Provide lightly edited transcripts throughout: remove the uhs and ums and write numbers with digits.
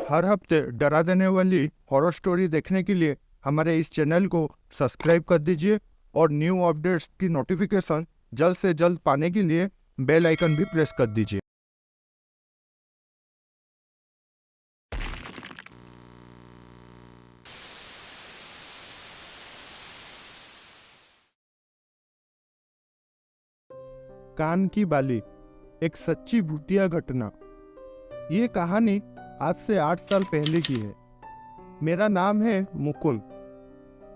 हर हफ्ते डरा देने वाली हॉरर स्टोरी देखने के लिए हमारे इस चैनल को सब्सक्राइब कर दीजिए और न्यू अपडेट्स की नोटिफिकेशन जल्द से जल्द पाने के लिए बेल आइकन भी प्रेस कर दीजिए। कान की बाली, एक सच्ची भूतिया घटना। ये कहानी आज से 8 साल पहले की है। मेरा नाम है मुकुल।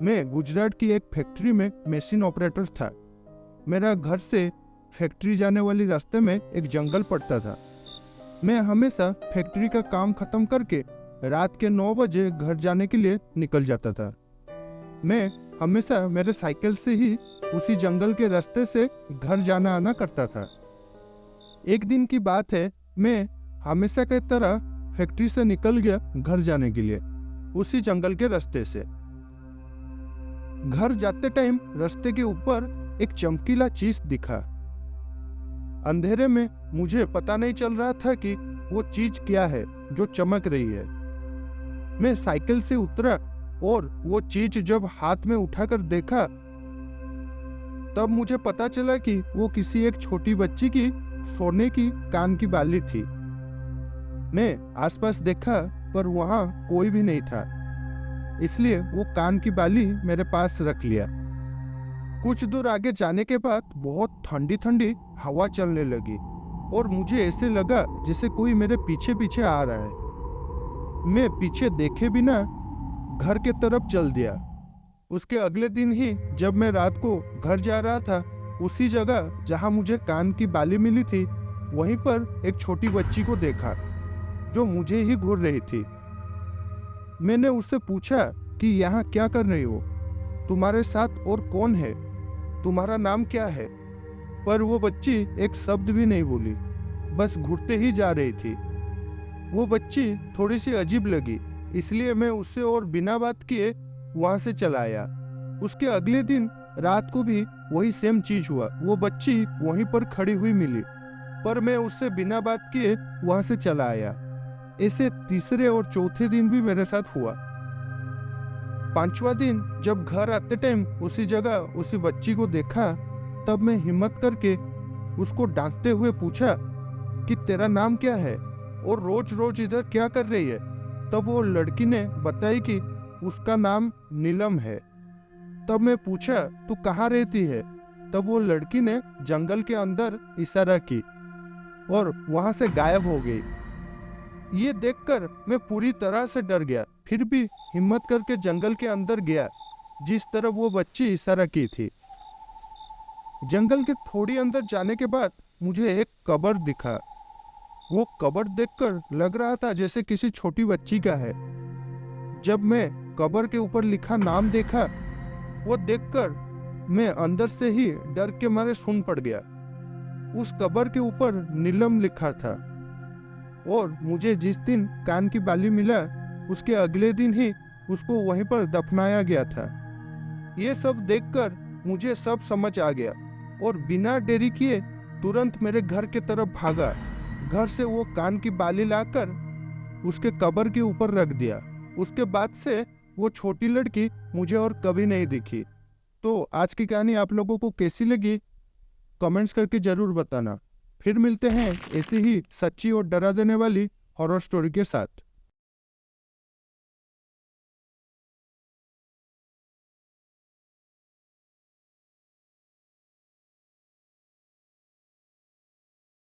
मैं गुजरात की एक फैक्ट्री में मशीन ऑपरेटर था। मेरा घर से फैक्ट्री जाने वाली रास्ते में एक जंगल पड़ता था। मैं हमेशा फैक्ट्री का काम खत्म करके रात के 9 बजे घर जाने के लिए निकल जाता था। मैं हमेशा मेरे साइकिल से ही उसी जंगल के रास्ते से घर जाना आना करता था। एक दिन की बात है, मैं हमेशा की तरह फैक्ट्री से निकल गया घर जाने के लिए उसी जंगल के रास्ते से। घर जाते टाइम रास्ते के ऊपर एक चमकीला चीज दिखा। अंधेरे में मुझे पता नहीं चल रहा था कि वो चीज क्या है जो चमक रही है। मैं साइकिल से उतरा और वो चीज जब हाथ में उठाकर देखा तब मुझे पता चला कि वो किसी एक छोटी बच्ची की सोने की कान की बाली थी। मैं आसपास देखा पर वहां कोई भी नहीं था, इसलिए वो कान की बाली मेरे पास रख लिया। कुछ दूर आगे जाने के बाद बहुत ठंडी ठंडी हवा चलने लगी और मुझे ऐसे लगा जैसे कोई मेरे पीछे पीछे आ रहा है। मैं पीछे देखे बिना घर के तरफ चल दिया। उसके अगले दिन ही जब मैं रात को घर जा रहा था, उसी जगह जहां मुझे कान की बाली मिली थी वहीं पर एक छोटी बच्ची को देखा जो मुझे ही घूर रही थी। मैंने उससे पूछा कि यहाँ क्या कर रही हो, तुम्हारे साथ और कौन है, तुम्हारा नाम क्या है? पर वो बच्ची एक शब्द भी नहीं बोली, बस घूरते ही जा रही थी। वो बच्ची थोड़ी सी अजीब लगी, इसलिए मैं उससे और बिना बात किए वहां से चला आया। उसके अगले दिन रात को भी वही सेम चीज हुआ। वो बच्ची वहीं पर खड़ी हुई मिली, पर मैं उससे बिना बात किए वहां से चला आया। ऐसे तीसरे और चौथे दिन भी मेरे साथ हुआ। 5वां दिन जब घर आते टाइम उसी जगह उसी बच्ची को देखा, तब मैं हिम्मत करके उसको डांटते हुए पूछा कि तेरा नाम क्या है और रोज रोज इधर क्या कर रही है? तब वो लड़की ने बताई कि उसका नाम नीलम है। तब मैं पूछा तू कहाँ रहती है? तब वो लड़की ने जंगल के अंदर इशारा की और वहां से गायब हो गई। ये देखकर मैं पूरी तरह से डर गया, फिर भी हिम्मत करके जंगल के अंदर गया जिस तरफ वो बच्ची इशारा की थी। जंगल के थोड़ी अंदर जाने के बाद मुझे एक कब्र दिखा। वो कब्र देखकर लग रहा था जैसे किसी छोटी बच्ची का है। जब मैं कब्र के ऊपर लिखा नाम देखा, वो देखकर मैं अंदर से ही डर के मारे सुन्न पड़ गया। उस कब्र के ऊपर नीलम लिखा था और मुझे जिस दिन कान की बाली मिला उसके अगले दिन ही उसको वहीं पर दफनाया गया था। ये सब देखकर मुझे सब समझ आ गया और बिना देरी किए तुरंत मेरे घर के तरफ भागा। घर से वो कान की बाली लाकर उसके कब्र के ऊपर रख दिया। उसके बाद से वो छोटी लड़की मुझे और कभी नहीं दिखी। तो आज की कहानी आप लोगों को कैसी लगी कमेंट्स करके जरूर बताना। फिर मिलते हैं ऐसी ही सच्ची और डरा देने वाली हॉरर स्टोरी के साथ।